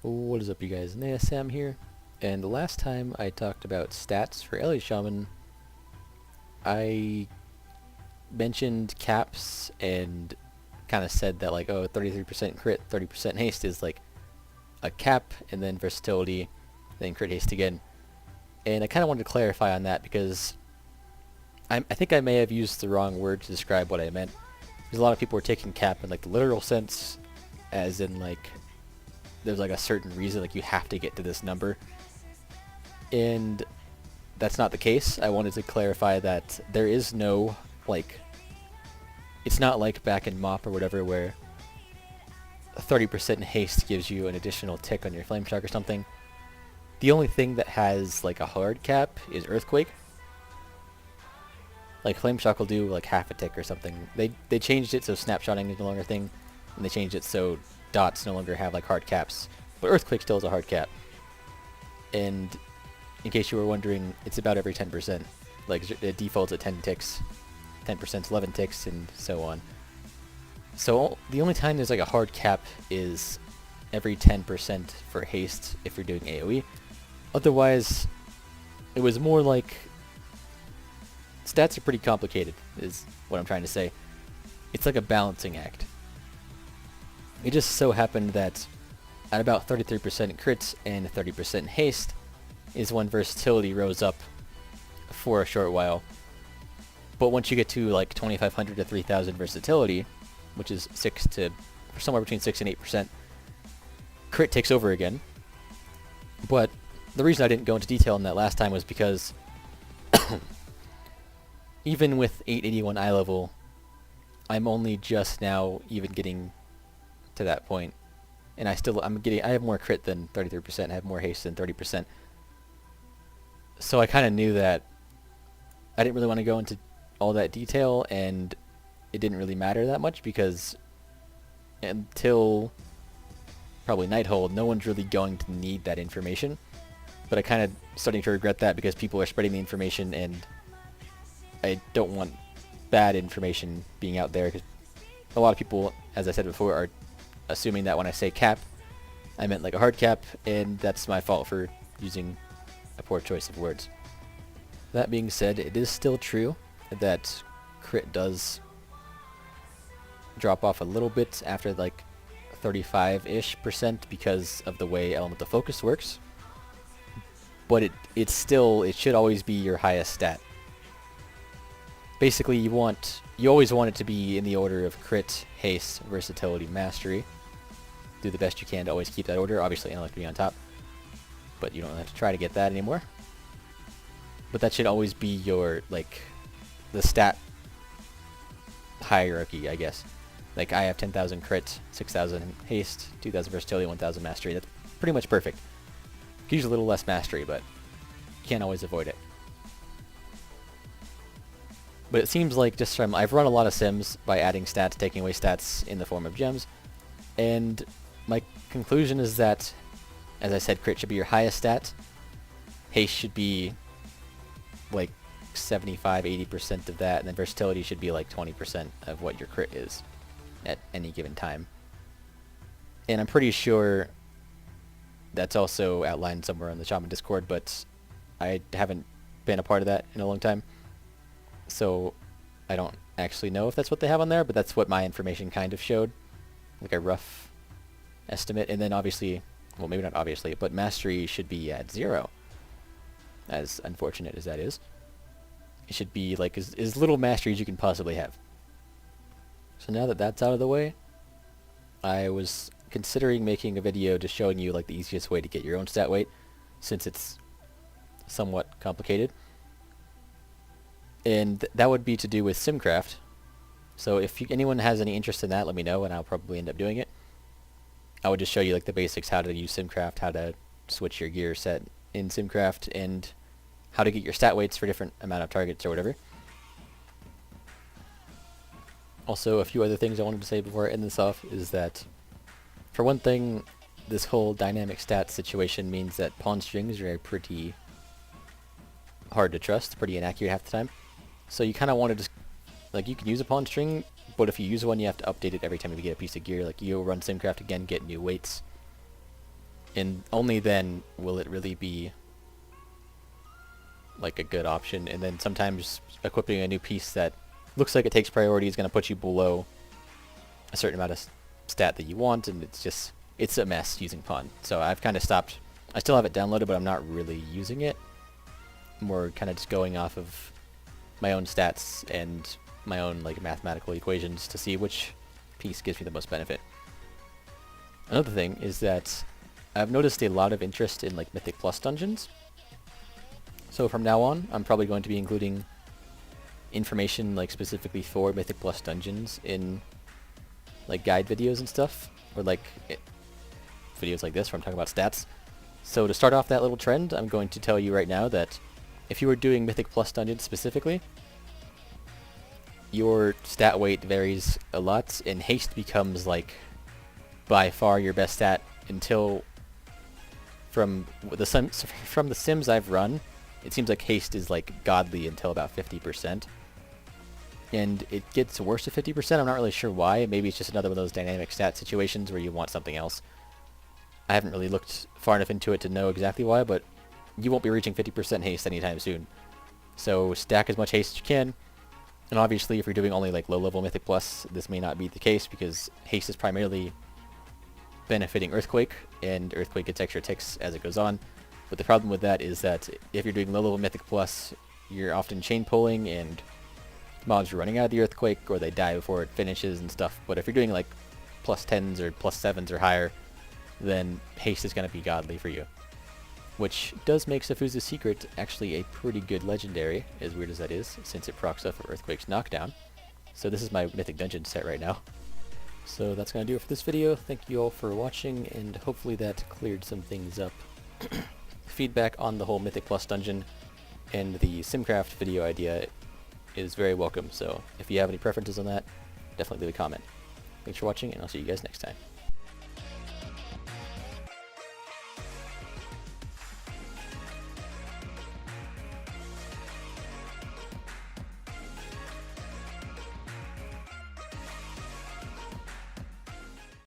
What is up, you guys? Naesam here, and the last time I talked about stats for Ellie Shaman, I mentioned caps and kind of said that like, oh, 33% crit, 30% haste is like a cap, and then versatility, then crit haste again. And I kind of wanted to clarify on that because I think I may have used the wrong word to describe what I meant. Because a lot of people were taking cap in like the literal sense, as in like there's like a certain reason, like you have to get to this number. And that's not the case. I wanted to clarify that there is no, like, it's not like back in MOP or whatever where 30% haste gives you an additional tick on your flame shock or something. The only thing that has like a hard cap is Earthquake. Like flame shock will do like half a tick or something. They changed it so snapshotting is no longer a thing, and they changed it so dots no longer have like hard caps. But Earthquake still is a hard cap. And in case you were wondering, it's about every 10%. Like it defaults at 10 ticks, 10% 11 ticks, and so on. So the only time there's like a hard cap is every 10% for haste if you're doing AoE. Otherwise, it was more like stats are pretty complicated, is what I'm trying to say. It's like a balancing act. It just so happened that at about 33% crits and 30% haste is when versatility rose up for a short while. But once you get to like 2500 to 3000 versatility, which is somewhere between 6 and 8%, crit takes over again. But the reason I didn't go into detail on that last time was because even with 881 eye level, I'm only just now even getting to that point, and I have more crit than 33%. I have more haste than 30%. So I kind of knew that I didn't really want to go into all that detail, and it didn't really matter that much because until probably Nighthold, no one's really going to need that information. But I kind of starting to regret that because people are spreading the information, and I don't want bad information being out there, because a lot of people, as I said before, are assuming that when I say cap, I meant like a hard cap, and that's my fault for using a poor choice of words. That being said, it is still true that crit does drop off a little bit after like 35-ish% because of the way Elemental Focus works. But it should always be your highest stat. Basically, you always want it to be in the order of crit, haste, versatility, mastery. Do the best you can to always keep that order. Obviously, intellect be on top, but you don't have to try to get that anymore. But that should always be your, like, the stat hierarchy, I guess. Like, I have 10,000 crit, 6,000 haste, 2,000 versatility, 1,000 mastery. That's pretty much perfect. Could use a little less mastery, but you can't always avoid it. But it seems like I've run a lot of sims by adding stats, taking away stats in the form of gems, and my conclusion is that, as I said, crit should be your highest stat, haste should be like 75-80% of that, and then versatility should be like 20% of what your crit is at any given time. And I'm pretty sure that's also outlined somewhere on the Shaman Discord, but I haven't been a part of that in a long time. So I don't actually know if that's what they have on there, but that's what my information kind of showed, like a rough estimate. And then obviously, well, maybe not obviously, but mastery should be at 0, as unfortunate as that is. It should be like as little mastery as you can possibly have. So now that that's out of the way, I was considering making a video just showing you like the easiest way to get your own stat weight, since it's somewhat complicated. And that would be to do with Simcraft. So if anyone has any interest in that, let me know, and I'll probably end up doing it. I would just show you like the basics, how to use Simcraft, how to switch your gear set in Simcraft, and how to get your stat weights for different amount of targets or whatever. Also, a few other things I wanted to say before I end this off is that, for one thing, this whole dynamic stats situation means that pawn strings are pretty hard to trust, pretty inaccurate half the time. So you kind of want to just, like, you can use a pawn string, but if you use one, you have to update it every time you get a piece of gear. Like, you'll run Simcraft again, get new weights. and only then will it really be like a good option. And then sometimes equipping a new piece that looks like it takes priority is going to put you below a certain amount of stat that you want, and it's a mess using pawn. So I've kind of stopped. I still have it downloaded, but I'm not really using it. More kind of just going off of my own stats and my own like mathematical equations to see which piece gives me the most benefit. Another thing is that I've noticed a lot of interest in like Mythic Plus dungeons. So from now on, I'm probably going to be including information like specifically for Mythic Plus dungeons in like guide videos and stuff, or like videos like this where I'm talking about stats. So to start off that little trend, I'm going to tell you right now that if you were doing Mythic Plus dungeons specifically, your stat weight varies a lot, and haste becomes like by far your best stat until from the sims I've run, it seems like haste is like godly until about 50%. And it gets worse at 50%. I'm not really sure why. Maybe it's just another one of those dynamic stat situations where you want something else. I haven't really looked far enough into it to know exactly why, but you won't be reaching 50% haste anytime soon. So stack as much haste as you can. And obviously if you're doing only like low-level Mythic Plus, this may not be the case because haste is primarily benefiting Earthquake, and Earthquake gets extra ticks as it goes on. But the problem with that is that if you're doing low-level Mythic Plus, you're often chain pulling and mobs are running out of the Earthquake, or they die before it finishes and stuff. But if you're doing like plus 10s or plus 7s or higher, then haste is going to be godly for you. Which does make Safuza's Secret actually a pretty good legendary, as weird as that is, since it procs up for Earthquake's knockdown. So this is my Mythic Dungeon set right now. So that's going to do it for this video. Thank you all for watching, and hopefully that cleared some things up. Feedback on the whole Mythic Plus dungeon and the Simcraft video idea is very welcome, so if you have any preferences on that, definitely leave a comment. Thanks for watching, and I'll see you guys next time.